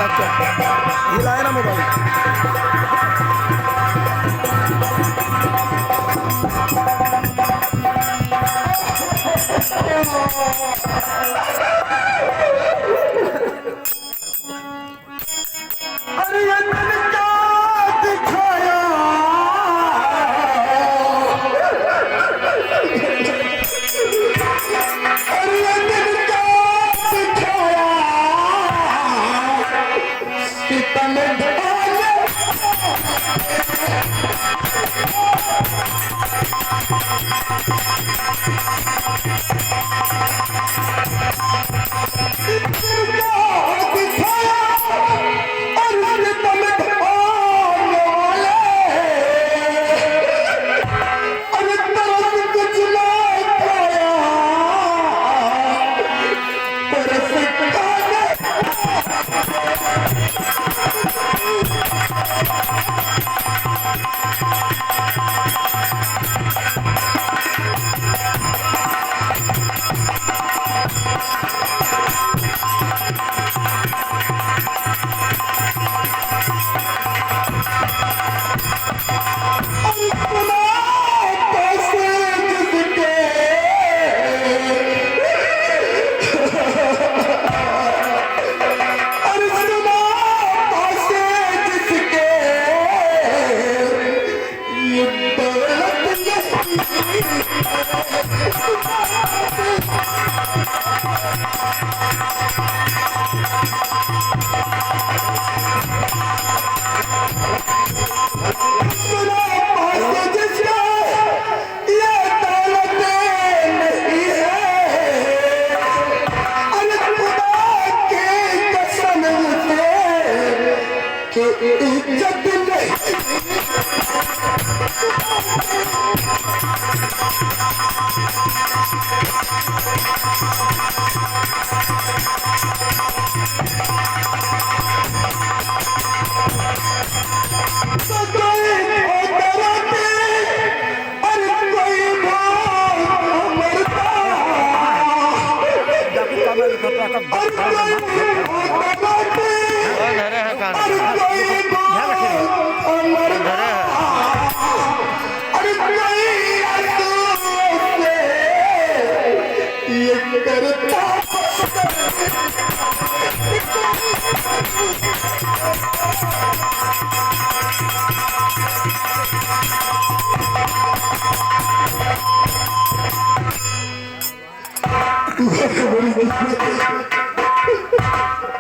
अच्छा हिलाए ना मोबाइल। अरे ये मैंने क्या दिखाया, अरे ये मैंने क्या दिखाया, सीता ने ढाया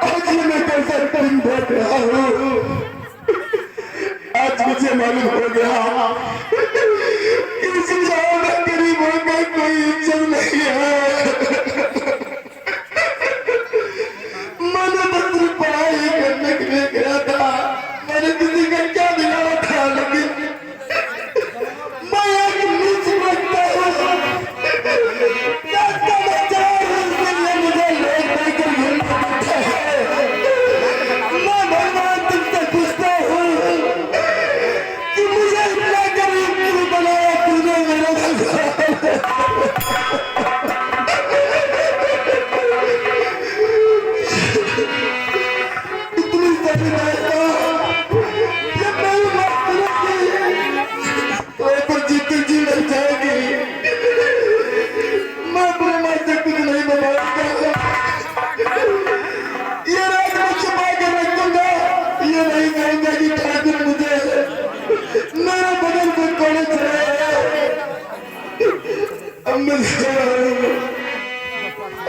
आज मैं कैसा टाइम देख रहा हूँ, आज मुझे मालूम हो गया इस गाँव में गरीबों का कोई इज्जत नहीं है। मैंने बस पढ़ाई करने के लिए गया था, मैंने किसी का क्या दिलाया था, लेकिन मैं एक नीच लगता हूँ,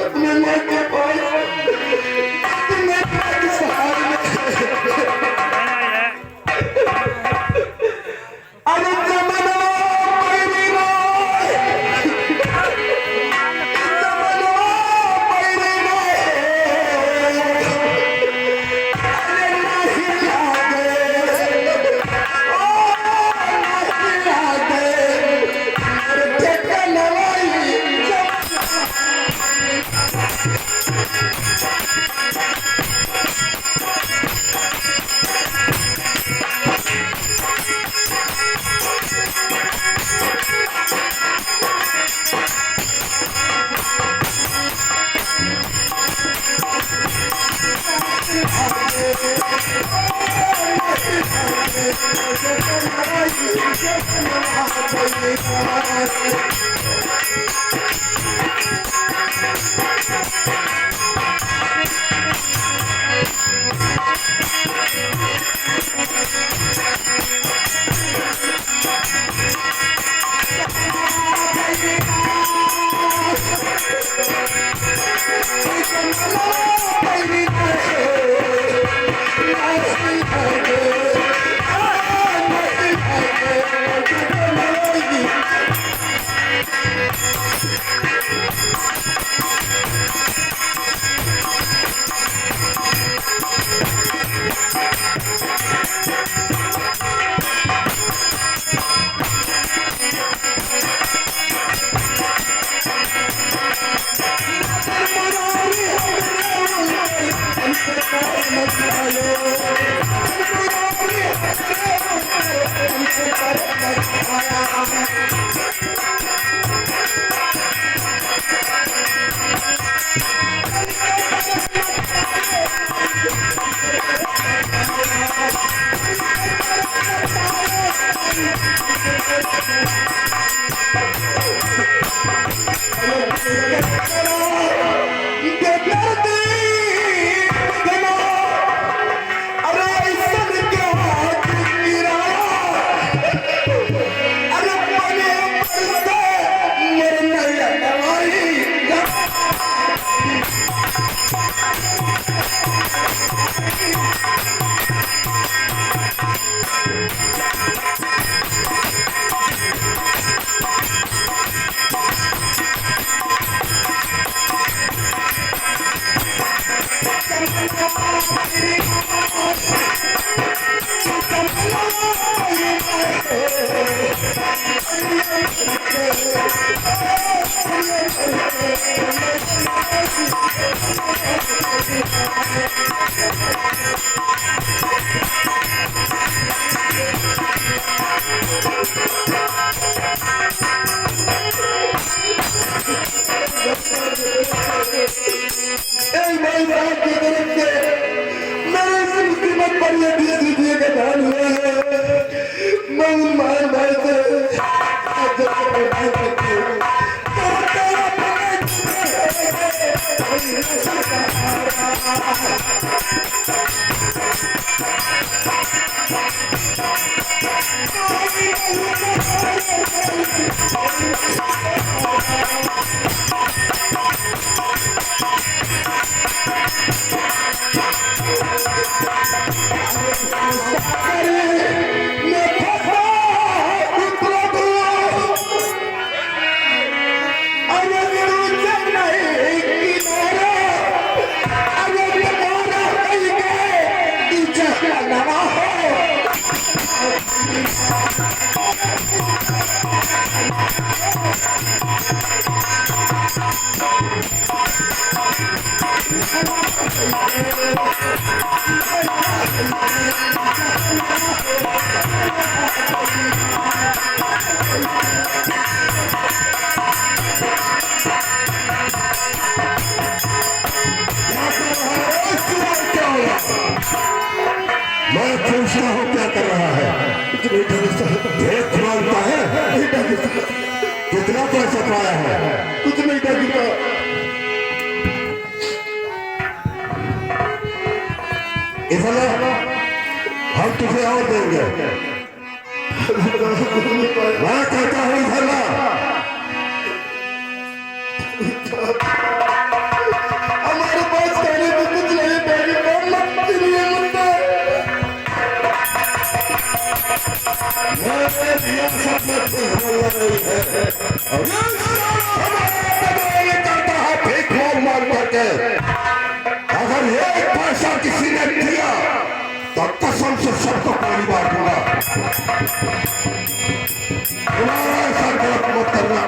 अपने माँ के पास अपने माँ के सहारे अरे जमाना पैरी रोए, जमाना पैरी रोए, अरे नहीं लागे, नहीं लागे, अरे ठेका नवाई Oh, मैं पूछता हूँ क्या कर रहा है? एक मांगता है, कितना पैसा पाया है? कुछ नहीं डरता। इसलिए हम तुझे और देंगे। मैं कहता हूँ इसलिए हमारे पास कहने को कुछ नहीं पैसे कौन लगती है मुझे। अगर एक पैसा किसी ने दिया तो कसम से सबको पानी बांटूंगा। ऐसा गलत मत करना।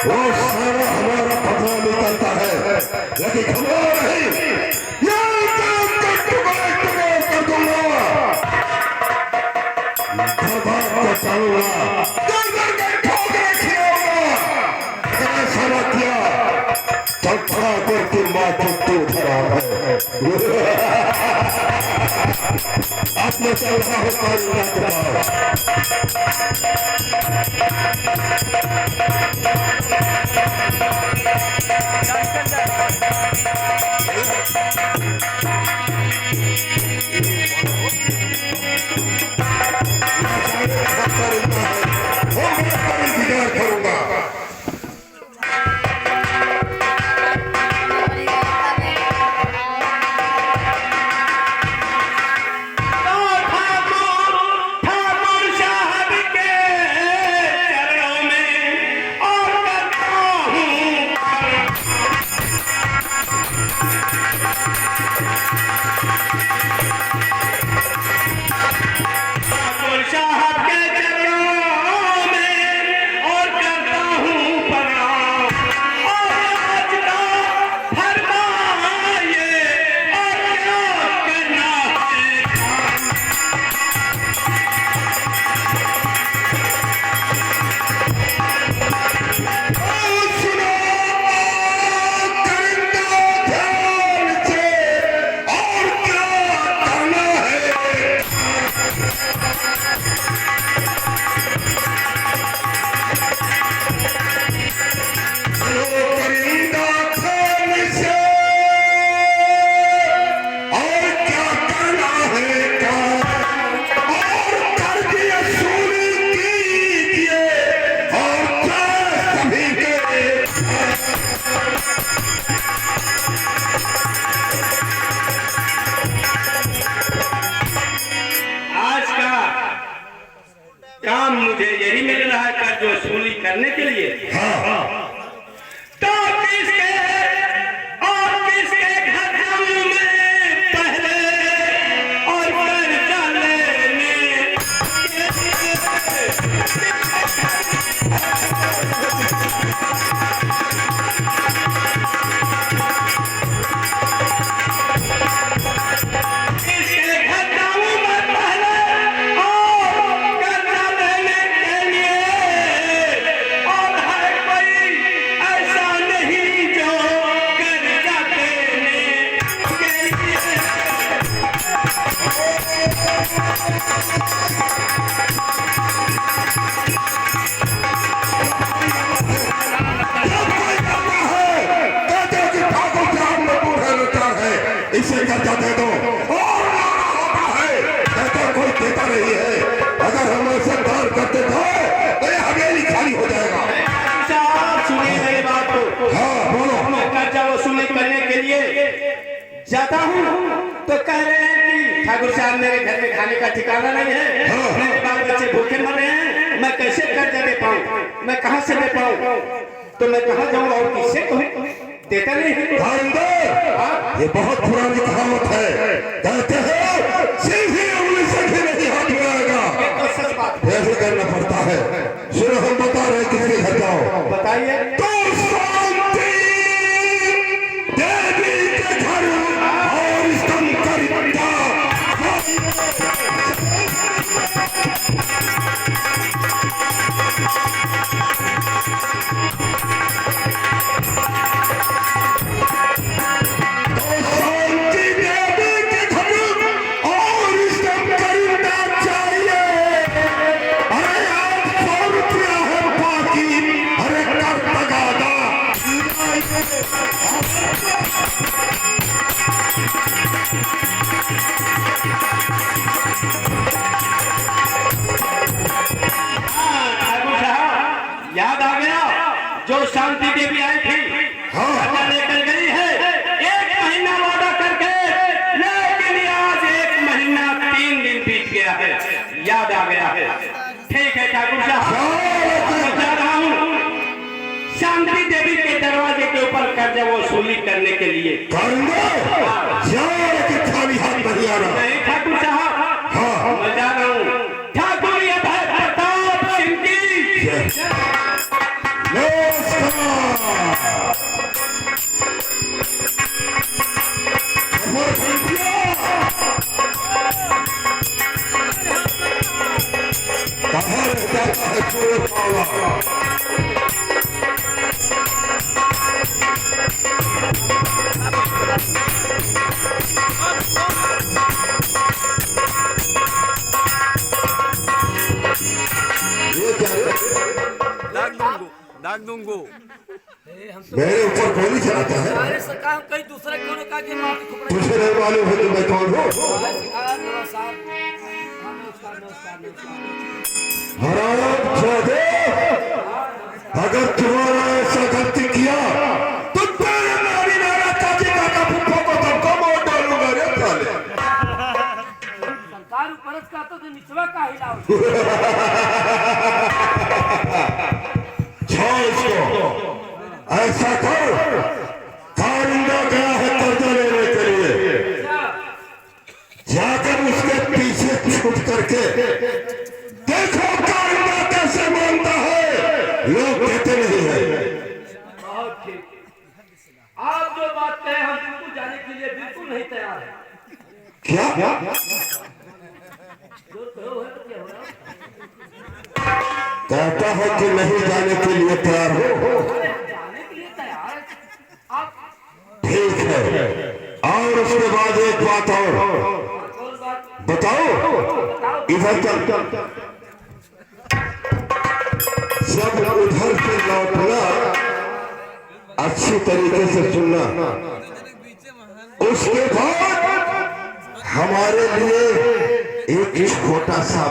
वो सारा हमारा बदला निकलता है, लेकिन हमारा नहीं। ऐसा मत किया, चल खड़ा करके आप में चल रहा हो कानून का काम मुझे यही मिल रहा है कर्ज वसूली करने के लिए। तो किसके और किसके घर जाऊं मैं पहले और कर्जा लेने इसे कर्जा दे दो और होता है कहते कोई देता नहीं है। अगर हम ऐसे दान करते थे तो ये हवेली खाली हो जाएगा। साहब सुनिए मेरी बात को। हाँ बोलो। मैं कर्जा वसूली करने के लिए जाता हूँ तो कह रहे हैं कि ठाकुर साहब मेरे घर में खाने का ठिकाना नहीं है, मेरे बाल बच्चे भूखे मर रहे हैं, मैं कैसे कर्जा दे पाऊँ, मैं कहाँ से दे पाऊँ, तो मैं कहाँ जाऊँ और किससे कहूँ, देता नहीं है। ये बहुत पुरानी कहावत है, कहते हैं सीधी उंगली से भी नहीं हाथ लगाएगा। तो सच बात ऐसे करना पड़ता है। सुनो हम बता रहे किसके घर जाओ, बताइए। तो शांति देवी के घर और शंकर बंदा याद आ गया जो शांति देवी आई थी, कर्जा लेकर गई है 1 महीना वादा करके, लेकिन आज 1 महीना 3 दिन बीत गया है। याद आ गया है। ठीक है ठाकुर साहब, मैं जा रहा हूँ शांति देवी के दरवाजे के ऊपर कर्जा वसूली करने के लिए। खाली हाथ नहीं आना। नहीं ठाकुर साहब, मैं जा रहा हूँ। ठाकुर अभय प्रताप सिंह की कहाँ रहता है पूरे पावा। ये क्या है? दाग दूंगो मेरे ऊपर गोली चलाता है। अरे सरकार कई दूसरे क्यों का के मार के तुझे नहीं मालूम है कि मैं कौन हूँ? सरकार नमस्कार नमस्कार नमस्कार नमस्कार हरामजादे, अगर तुम्हारा ऐसा गलती किया तो तेरे नारी नारा चाची काका फुफ्फो को सबको मार डालूंगा रे साले। सरकार परस का तो निचवा का हिलाओ छोड़ इसको, ऐसा कर, कारिंदा गया है कर्जा लेने के लिए, जाकर उसके पीछे छुप करके देखो कारिंदा कैसे मानता है। लोग कहते नहीं है। बहुत ठीक आप जो बात कहे हम बिल्कुल जाने के लिए बिल्कुल नहीं तैयार है क्या जो कहो है तो क्या हो रहा कहता है कि नहीं जाने के लिए तैयार हो? अरे हम जाने के लिए तैयार है आप ठीक है, और उसके बाद एक बात और कौन बात बताओ। बताओ इधर चल, जब उधर से लौटना अच्छी तरीके से सुनना, उसके बाद हमारे लिए एक छोटा सा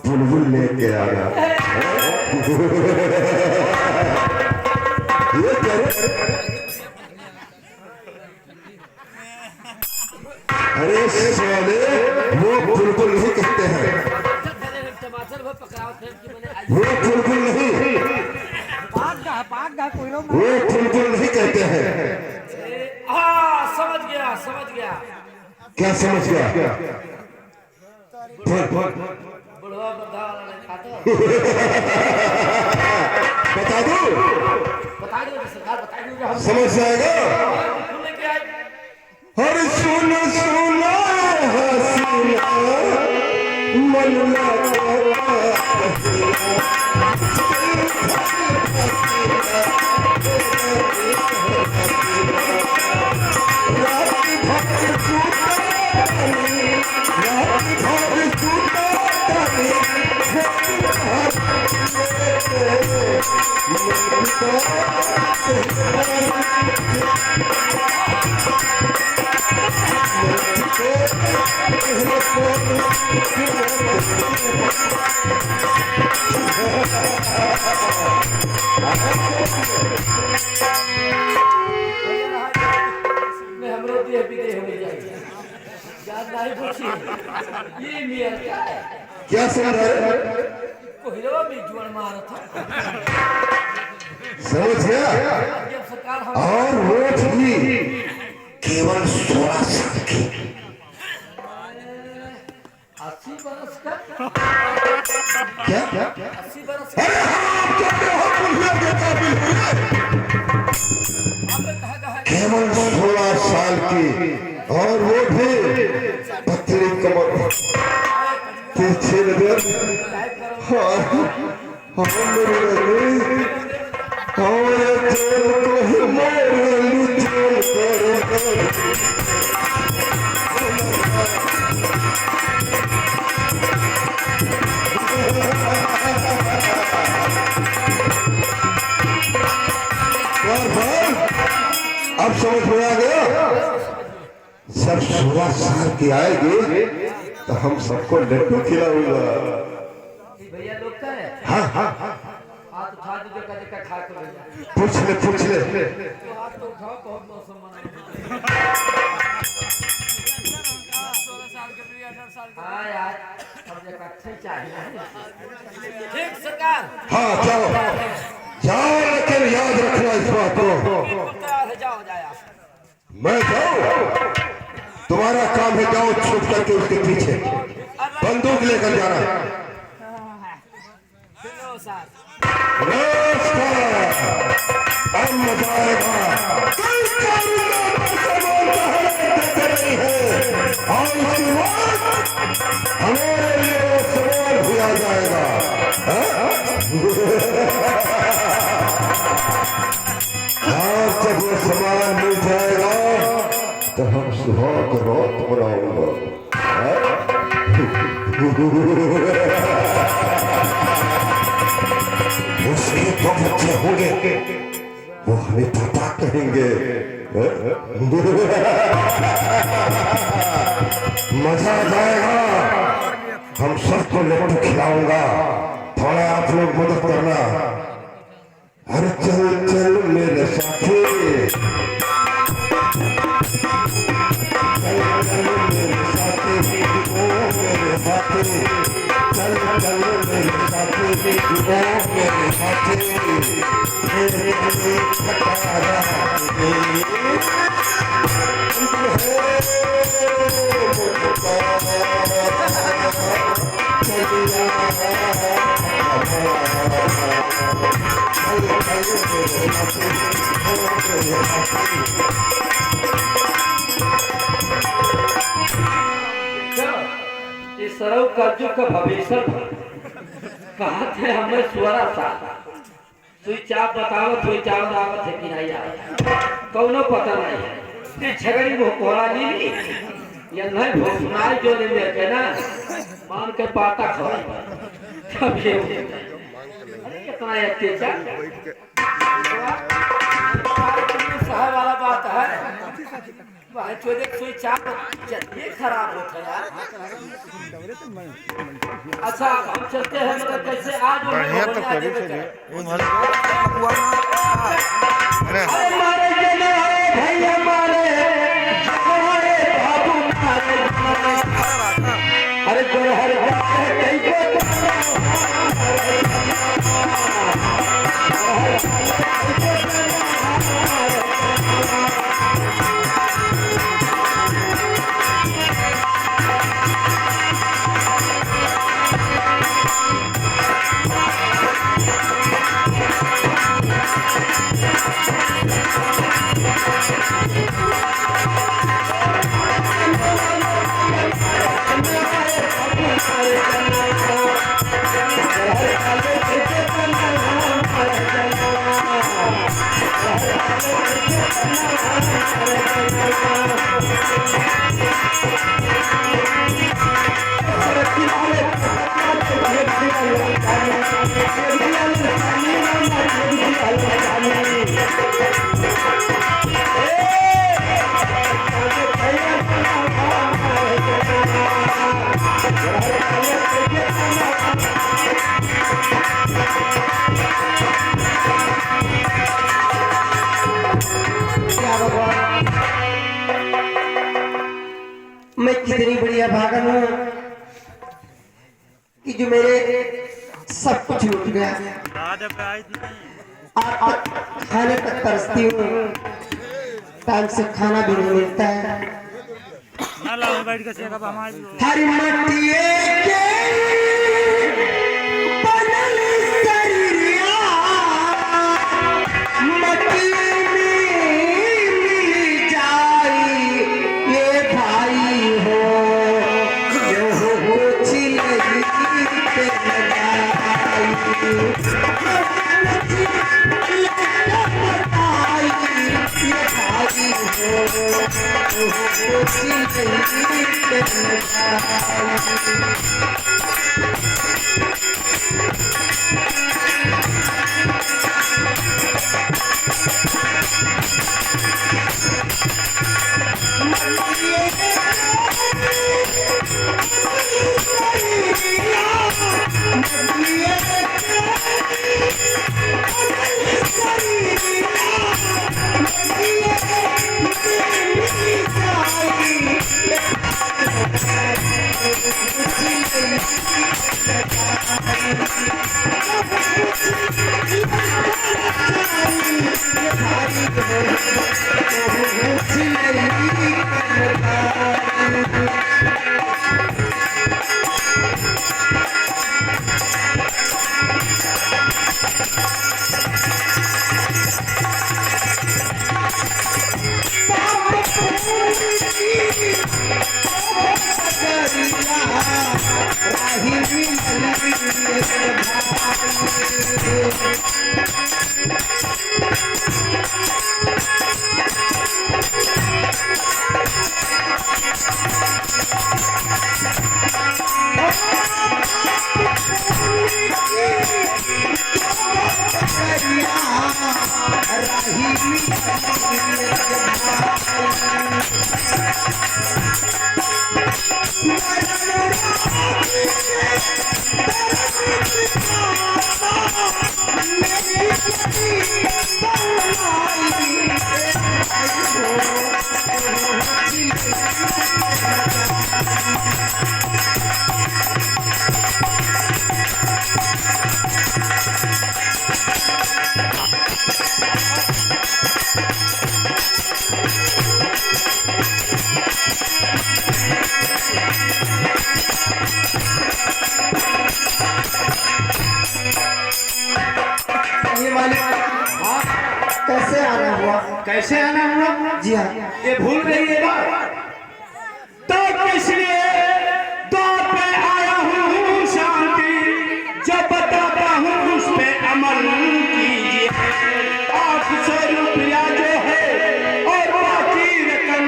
बुलबुल लेके आना। ये करे, अरे साले वो बुलबुल नहीं कहते हैं, टमाटर वो पकड़ाओ थे कि मैंने आज वो बुलबुल नहीं, पाग गा कोई लोग वो बुलबुल नहीं कहते हैं। समझ गया क्या समझ गया? बोल बोल, बुढ़वा बता वाला नहीं खाता बता दो, बता दो सरकार बता दो हम समझ जाएगा। बिल्कुल लेके आए अरे सुन सुना हसीना मन लगा मैं हमरो देह विदेह हो जाए याद नहीं पूछी ये मियां क्या है क्या समझ रहे? कोहिरवा में जुआन मारा था समझ गया? जब सरकार हम और वोट भी केवल 16 साल की। 80 बरस का क्या 80 बरस का अरे आप कहते हो बुढ़िया के काबिल हुए, आपने कहा केवल 16 साल की, और वो भी पतली कमर पीछे नजर। हाँ मेरी रानी, और चोर को ही मारू चोर कर अब समझ में आ गया। जब 16 साल की आएगी तो हम सबको लड्डू खिलाऊंगा। भैया लोग क्या है हाँ हाँ, हाथ उठा दीजिए कभी का खा कर भैया पूछ ले तो हाथ तो उठाओ बहुत मौसम मना हाँ यार अब जगह अच्छे चाहिए ठीक सरकार हाँ जाओ जाओ, लेकिन याद रखना इस बात को। तैयार है जाओ जाया मैं जाऊं, तुम्हारा काम है जाओ छुप करके उसके पीछे बंदूक लेकर जाना। हेलो सर नमस्कार, अब मजा आएगा। कोई कानून बोलता है देते नहीं है, और उसके बाद हमारे लिए वो सवाल भी आ जाएगा। और जब वो सामान मिल जाएगा तो हम सुहाग रात मनाऊंगा। उसके दो बच्चे होंगे, वो हमें पापा कहेंगे। मजा आ जाएगा। हम सबको लड्डू खिलाऊंगा, थोड़ा आप लोग मदद करना। अरे चल चल मेरे साथी, चल चल मेरे साथी, ओ मेरे साथी, चल चल मेरे साथी, ओ मेरे साथी, मेरे लिए खटारा इस सरव कर्जु का भविष्य कहा थे हमें सुअरा सा सुई चाप बतावत हुई चाव दावत है कि नहीं यार कौनो पता नहीं है। ये झगड़ी वो कोला ली ये नहीं वो सुनाई जो ने मेरे के ना मान के पाता खवाई तब ये अरे कितना अत्याचार सहा वाला बात है। भाई चोदे सुई चाप ये खराब होता है यार। अच्छा हम चलते हैं मगर कैसे आज बढ़िया तो कभी से अरे मारे जने भाई हमारे बाबू मारे अरे जो हर कहीं मैं कितनी बढ़िया भागन हूँ कि जो मेरे सब कुछ लूट गया और खाने तक तरसती हूँ, टाइम से खाना भी नहीं मिलता है। हरी मटिए के बनल शरीरिया, मटिए में मिल जाई ये भाई हो, जो हो चिलई पे लगाई, ये भाई हो, जो हो चिलई पे लगाई। ये मालिक कैसे आना हुआ? कैसे आना हुआ? जी हाँ। ये भूल गई है ना? तो इसलिए दौर पे आया हूँ शांति, जो बताता हूँ उस पे अमल कीजिए। 800 रुपया जो है और बाकी रकम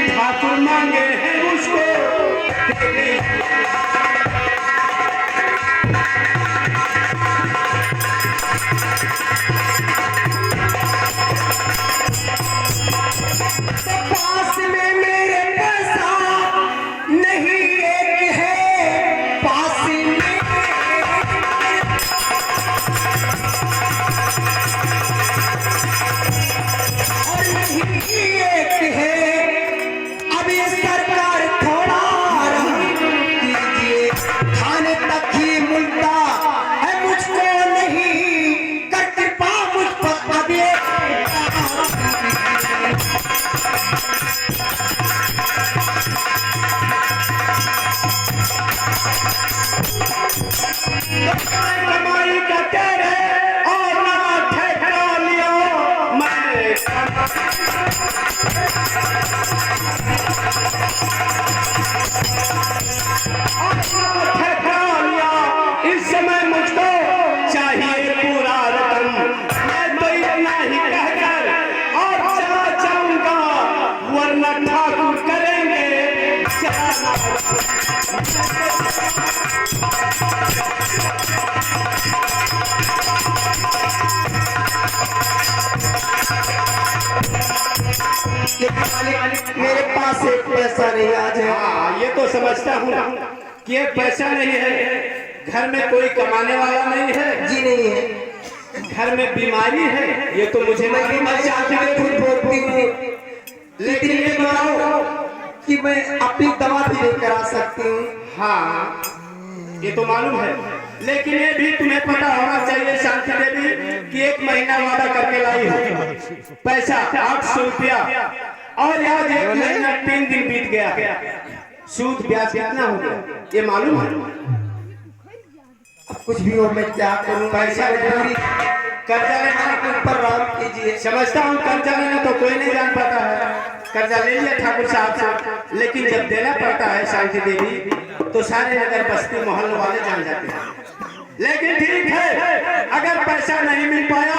ठाकुर मांगे हैं उसको दे दीजिए। पास में मेरे पैसा नहीं एक है, पास में और नहीं एक है। अब ये सरकार थोड़ा रहम कीजिए, खाने तक ही मिलता है मुझको नहीं, कर कृपा मुझ पर अब ये कमाई का तेरे और ना ठेका लिया मैंने। ठेका लिया इस समय मुझको चाहिए पूरा रकम। मैं तो इतना ही कहकर और चला जाऊंगा, वरना ठाकुर करेंगे लेकिन मेरे पास एक पैसा नहीं आज है। हाँ, ये तो समझता हूँ कि ये पैसा नहीं है, घर में कोई कमाने वाला नहीं है, जी नहीं है। घर में बीमारी है, ये तो मुझे मालूम है। मैं खुद बोलती हूँ, लेकिन ये बताओ कि मैं अपनी दवा भी नहीं करा सकती हूँ। हाँ, ये तो मालूम है, लेकिन ये भी तुम्हें पता होना चाहिए शांति देवी कि 1 महीना वादा करके लाई हो पैसा 800 रुपया, और आज 1 महीना 3 दिन बीत गया। सूद ब्याज कितना हो गया ये मालूम है? अब कुछ भी हो, मैं क्या करूँ? पैसा पूरी कर्जा लेना के ऊपर राम कीजिए। समझता हूँ, कर्जा लेना तो कोई नहीं जान पाता है, कर्जा ले लिया ठाकुर साहब से, लेकिन जब देना पड़ता है शांति देवी तो सारे नगर बस्ती मोहल्ले वाले जान जाते हैं। लेकिन ठीक है, अगर पैसा नहीं मिल पाया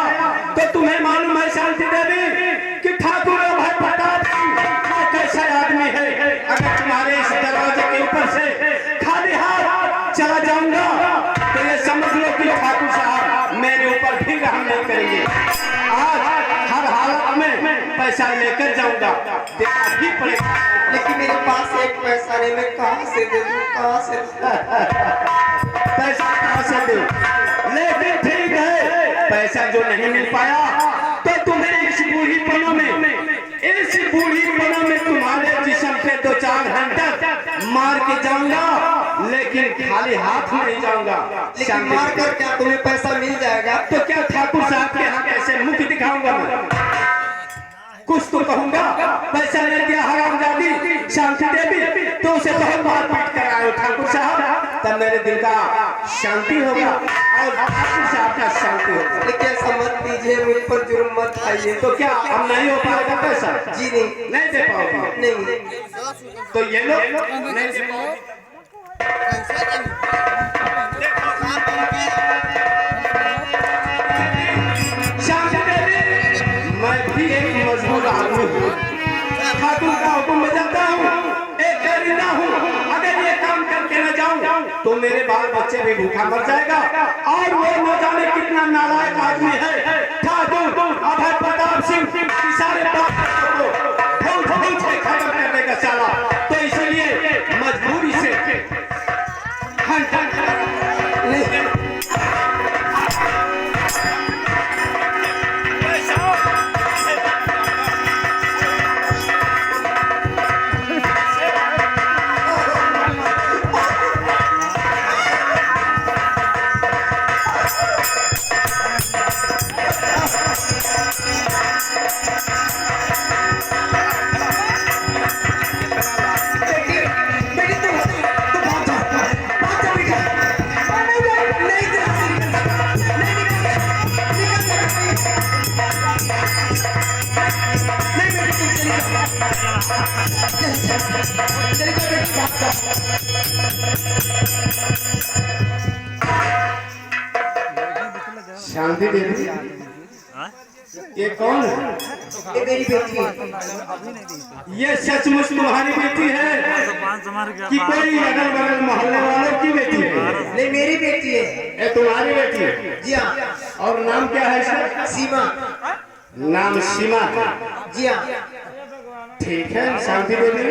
तो तुम्हें मालूम है शांति देवी कि ठाकुर भाई प्रताप सिंह कैसा आदमी है। अगर तुम्हारे इस दरवाजे के ऊपर से खाली हाथ चला जाऊंगा तो ये समझ लो कि ठाकुर साहब मेरे ऊपर भी रहम नहीं करेंगे। आज हर हालत में पैसा लेकर जाऊंगा, देना ही पड़ेगा। लेकिन मेरे पास एक पैसा नहीं, मैं कहाँ से दे दूँ, कहाँ से? पैसा कहाँ से दूं? लेकिन ठीक है, पैसा जो नहीं मिल पाया तो तुम्हें इस बूढ़ीपनों में तुम्हारे जिस्म पे 2-4 घंटा मार के जाऊंगा, लेकिन खाली हाथ नहीं जाऊंगा। लेकिन मार कर क्या तुम्हें पैसा मिल जाएगा? तो क्या ठाकुर साहब के यहाँ कैसे मुख दिखाऊंगा मैं? कुछ तो कहूंगा, पैसा ले दिया हरामजादी शांति देवी तो उसे बहुत बार पीट कर आए ठाकुर साहब, तब मेरे दिल का शांति होगा और ठाकुर साहब का शांति होगा। लेकिन ऐसा मत कीजिए, मुझ पर जुर्म मत खाइए। तो क्या अब नहीं हो पाएगा पैसा? जी नहीं, नहीं दे पाओगे? नहीं। तो ये लो, नहीं दे पाओगे? शांति देवी, मैं भी एक मजबूर आदमी हूँ, ठाकुर का हुक्म बजाता हूँ, एक करीना हूँ। अगर ये काम करके न जाऊँ तो मेरे बाल बच्चे भी भूखा मर जाएगा। और वो न जाने कितना नालायक आदमी है ठाकुर अभय प्रताप सिंह की सारे बात को खत्म कर देगा साला। तो इसलिए मजबूर चल चल बेटी बात कर। शांति देवी ये कौन है? ये मेरी बेटी है। ये सचमुच तुम्हारी बेटी है कि कोई अगल बगल मोहल्ले वालों की बेटी है? नहीं मेरी बेटी है। ये तुम्हारी बेटी है? जी हाँ। और नाम क्या है इसका? सीमा। नाम सीमा। जी हाँ। ठीक है शांति देवी,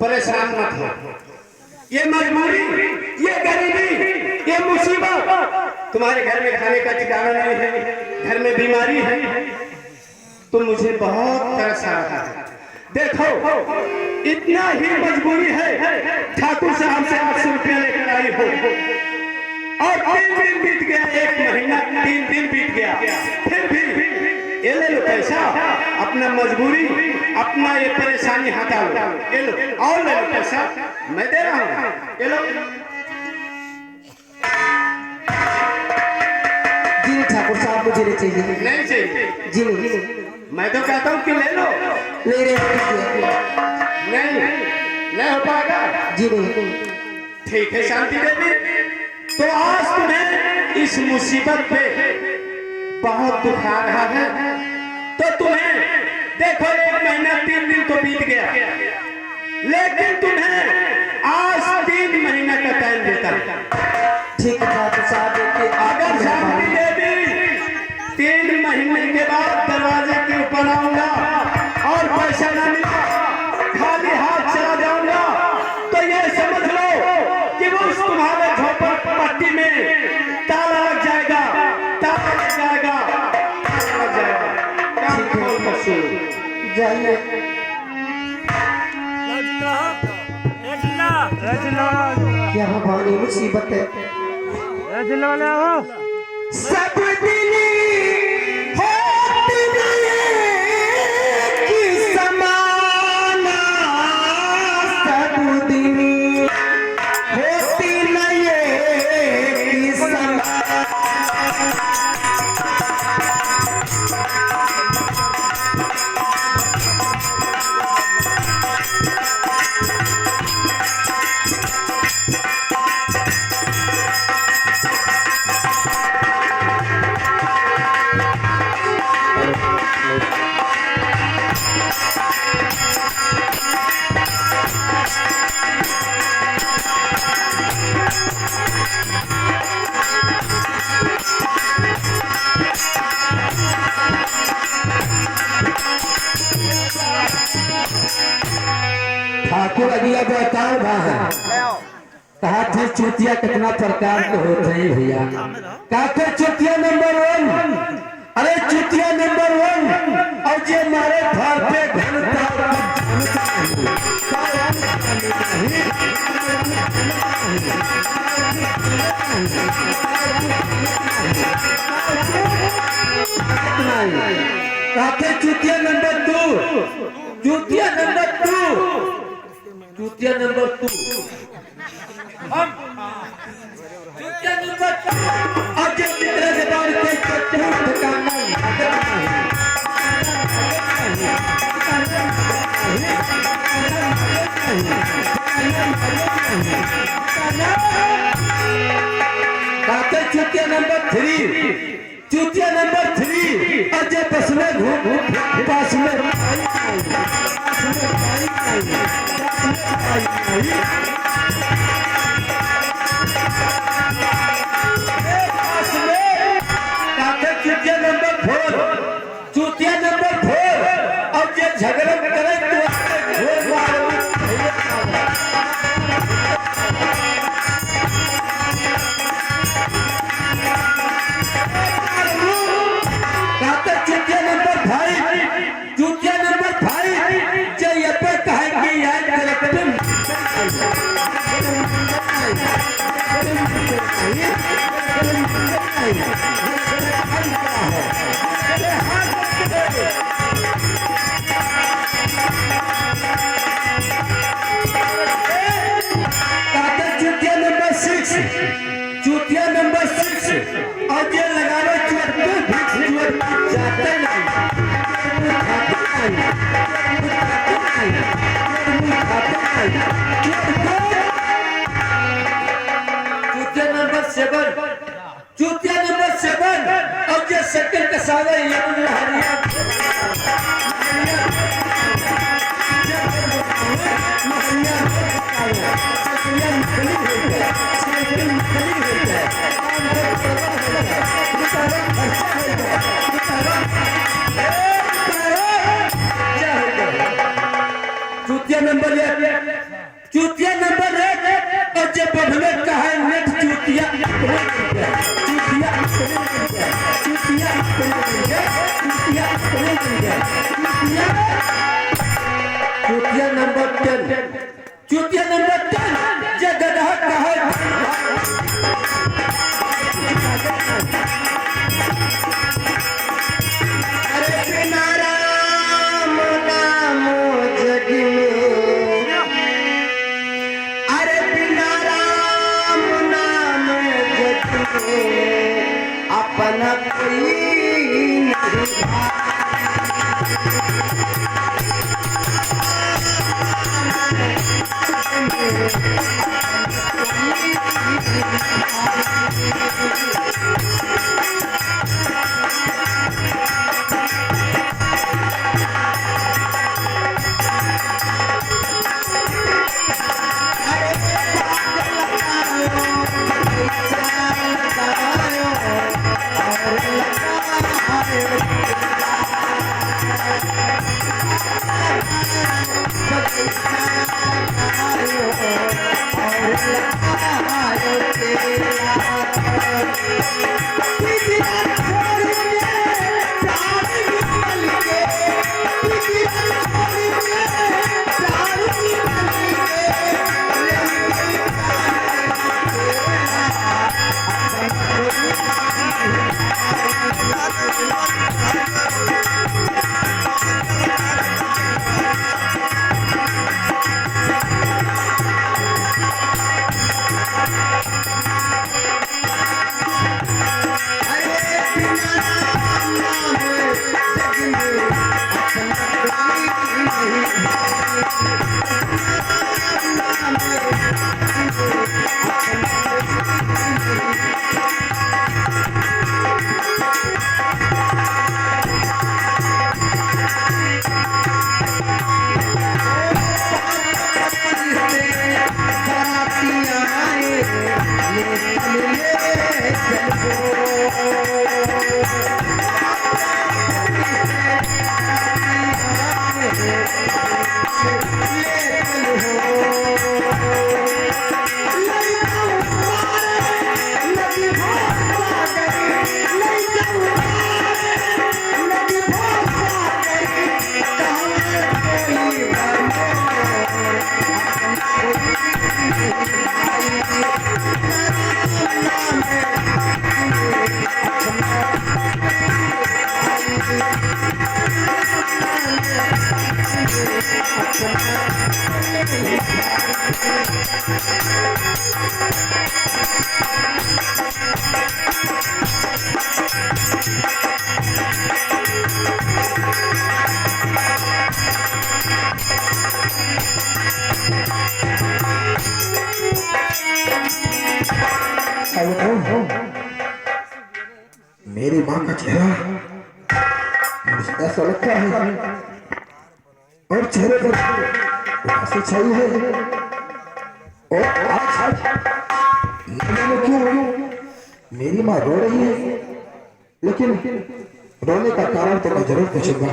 परेशान मत हो। ये मजबूरी, ये गरीबी, ये मुसीबत, तुम्हारे घर में खाने का ठिकाना नहीं है, घर में बीमारी है, तो मुझे बहुत तरस आ रहा है। देखो इतना ही मजबूरी है, ठाकुर साहब से 800 रुपया लेकर आई हो और 3 दिन बीत गया, 1 महीना 3 दिन बीत गया, फिर भी ये ले लो पैसा, अपना मजबूरी, अपना ये परेशानी हटा लो, ये लो और ले लो पैसा, मैं दे रहा हूँ, ये लो। जी ठाकुर साहब मुझे नहीं चाहिए। नहीं चाहिए? जी नहीं। मैं तो कहता हूँ कि ले लो। ले रहे नहीं नहीं हो पाएगा। जी नहीं। ठीक है शांति देवी, तो आज तुम्हें इस मुसीबत पे बहुत दुख आ रहा है, तो तुम्हें देखो 1 महीना 3 दिन तो बीत गया, लेकिन तुम्हें आज 3 महीना का टाइम देता है। ठीक है ठाकुर साहब, अगर शांति देवी 3 महीने के बाद दरवाजे के ऊपर आऊंगा और पैसा न मिला, खाली हाथ चला जाऊंगा, तो ये समझ लो कि वो तुम्हारे झोपड़पट्टी में ताला लग जाएगा, ताला लग जाएगा, ताला लग जाएगा। काम खोल कर सुनो। जाइए। क्या भवानी मुसीबत है। सब दिन होती नहीं कि समाना, सब दिन होती नहीं कि समाना। ठाकुर अगला बता रहा है, कहा थे चुतिया कितना प्रकार के होते हैं भैया। काके चुतिया नंबर 1, अरे चुतिया नंबर 1 और जे मारे घर पे घंटा काके चुतिया नंबर 2, चुतिया नंबर 2, चुतिया नंबर 2, चुतिया नंबर 2 और जब मित्र से बाहर के चुतिया का नहीं काके चुतिया नंबर 3, चुतिया नंबर 3 और जब बस में घूम पास में चुतिया नंबर 4, चुतिया नंबर 4 और जे झगड़ा करे तो चुतिया नंबर 5, चुतिया नंबर 5 जे ये पे कहे कि यार कलेक्टर चुतिया नंबर 6, चुतिया नंबर 6 और ये लगावे चुतिया जाते नहीं। चूतिया नंबर 7 चूतिया नंबर 7 अब जे सेकंड के सावे ये हरिया चूतिया नंबर 1 चूतिया नंबर 1 और जब पढ़ने का है नेट चूतिया चूतिया चूतिया चूतिया नंबर 10 चूतिया नंबर 10 जे गधा का है अरे बिना राम नाम जग में, अरे बिना राम नाम जग में अपना कोई नहीं मेरी माँ का चेहरा मुझे ऐसा लगता है और चेहरे पर उदासी छाई है और आज न जाने क्यों मेरी माँ रो रही है, लेकिन रोने का कारण तो मैं जरूर पूछूंगा।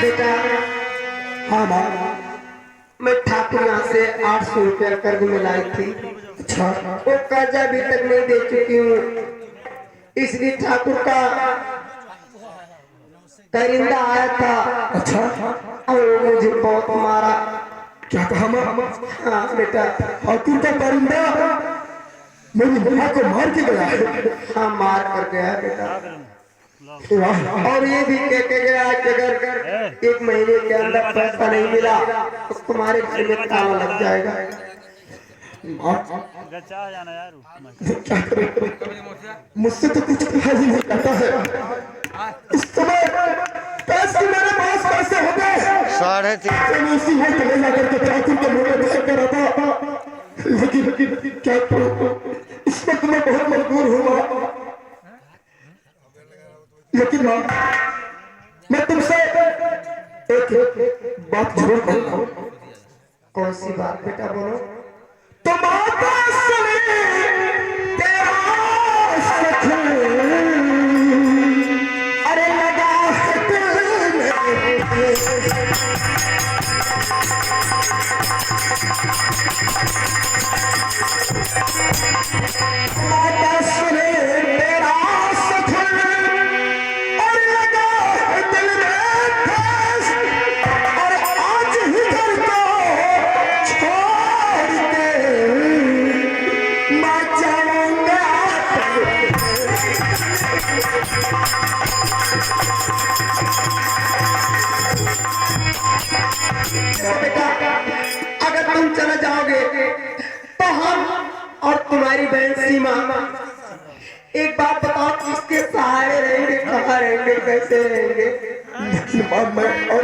बेटा हाँ माँ मैं ठाकुर यहाँ से 800 रुपया कर्ज में लाई थी। अच्छा वो कर्जा अभी तक नहीं दे चुकी हूँ, इसलिए ठाकुर का करिंदा आया था। अच्छा और वो मुझे बहुत मारा। क्या कहा माँ? हाँ बेटा ठाकुर का करिंदा मेरी बुआ को मार के गया है। हाँ मार कर गया बेटा। और ये भी कह के गया कि अगर 1 महीने के अंदर पैसा नहीं मिला तो तुम्हारे घर में ताला लग जाएगा। मुझसे तो कुछ कहा ही नहीं जाता है। इस समय पैसे मेरे पास पैसे हो गए 3.5 इसी में चले जाकर के ठाकुर के मुंह में बह कर था। लेकिन क्या करूं, इस वक्त मैं बहुत मजबूर हूँ। लेकिन मैं तुमसे एक बात जरूर कहूँ। कौन सी बात बेटा बोलो? तो बात सुने तेरा सखी, अरे लगा है दिल में। बात सुने तेरा सखी, बेटा अगर तुम चले जाओगे तो हम और तुम्हारी बहन सीमा एक बात बताओ, किसके सहारे रहेंगे, कहाँ रहेंगे, कैसे रहेंगे? मैं और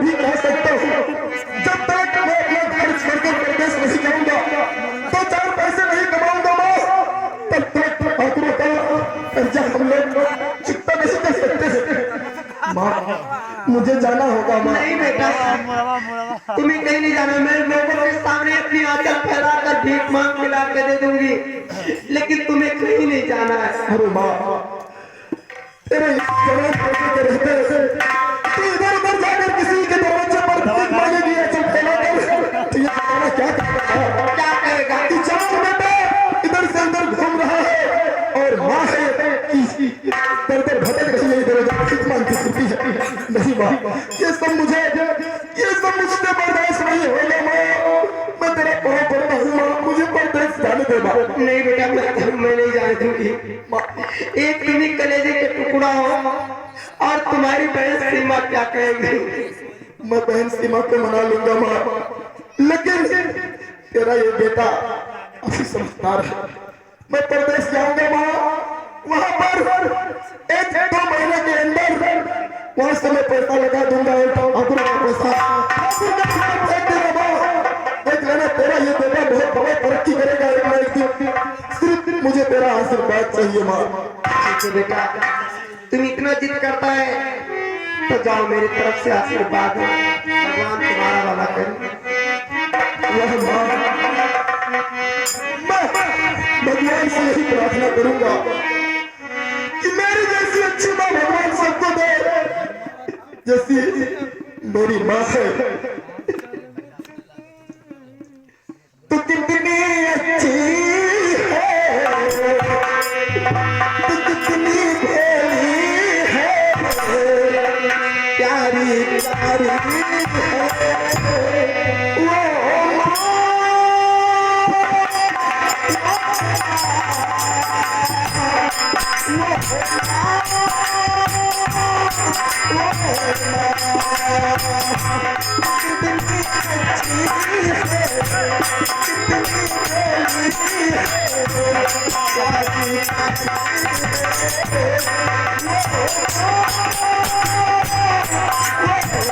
भी कह सकता हूँ, जब तक मैं अपना खर्च करके प्रदेश नहीं जाऊंगा तो 4 पैसे नहीं कमाऊंगा तब तक ठाकुरों का कर्जा हम लोग चुकता नहीं कर सकते हैं। माँ मुझे जाना होगा। माँ नहीं बेटा तुम्हें कहीं नहीं जाना। मैं लोगों के सामने अपनी आंचल फैलाकर भीख मांग मिला के दे दूंगी, लेकिन तुम्हें कहीं नहीं जाना है। अरे माँ तेरे रहते तू इधर उधर जाकर किसी के दरवाजे पर भीख मांगेगी, आंचल फैलाकर क्या कहेगा? बेटा इधर से अंदर घूम रहा है और माँ है दर भटक रही है, इधर उधर भीख मांगती फिरती है। नहीं माँ ये सब मुझसे बर्दाश्त नहीं होगा। मैं तेरा पाँव पड़ता हूँ माँ, मुझे परदेश जाने दे माँ। नहीं बेटा मैं नहीं जाने दूंगी। एक तुम्ही कलेजे के टुकड़ा हो और तुम्हारी बहन सीमा क्या कहेंगी? मैं बहन सीमा को मना लूंगा माँ, लेकिन तेरा ये बेटा अभी समझदार है। मैं परदेश जाऊंगा माँ, वहां पर 1-2 महीने के अंदर वहां से मैं पैसा लगा दूंगा। तेरा ये बेटा बहुत बड़ा तरक्की करेगा एक दिन। सिर्फ मुझे तेरा आशीर्वाद चाहिए माँ। बेटा तुम इतना जिद करता है तो जाओ, मेरी तरफ से आशीर्वाद है, भगवान तुम्हारा वाला करे। भगवान से यही प्रार्थना करूंगा कि मेरी जैसी अच्छी माँ भगवान सबको दे, जैसी मेरी माँ है। तो कितनी अच्छी है, तो कितनी प्यारी है, प्यारी प्यारी है वो माँ। What?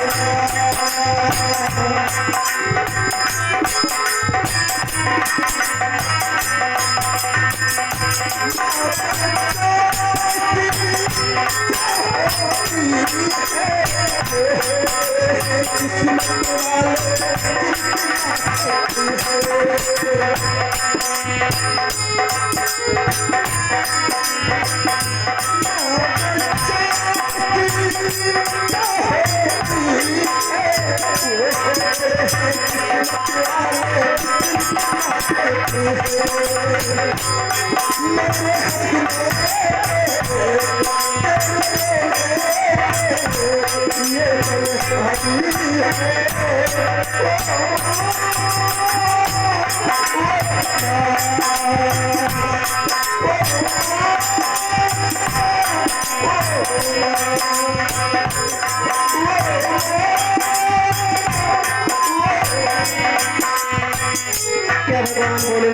क्या भगवान बोले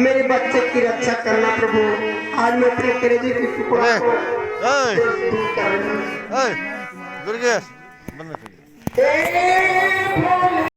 मेरे बच्चे की रक्षा करना प्रभु। आज मैं अपने कलेजे की टुकड़ा को दूर कर रही हूँ। दुर्गेश बंद कर। हे भोले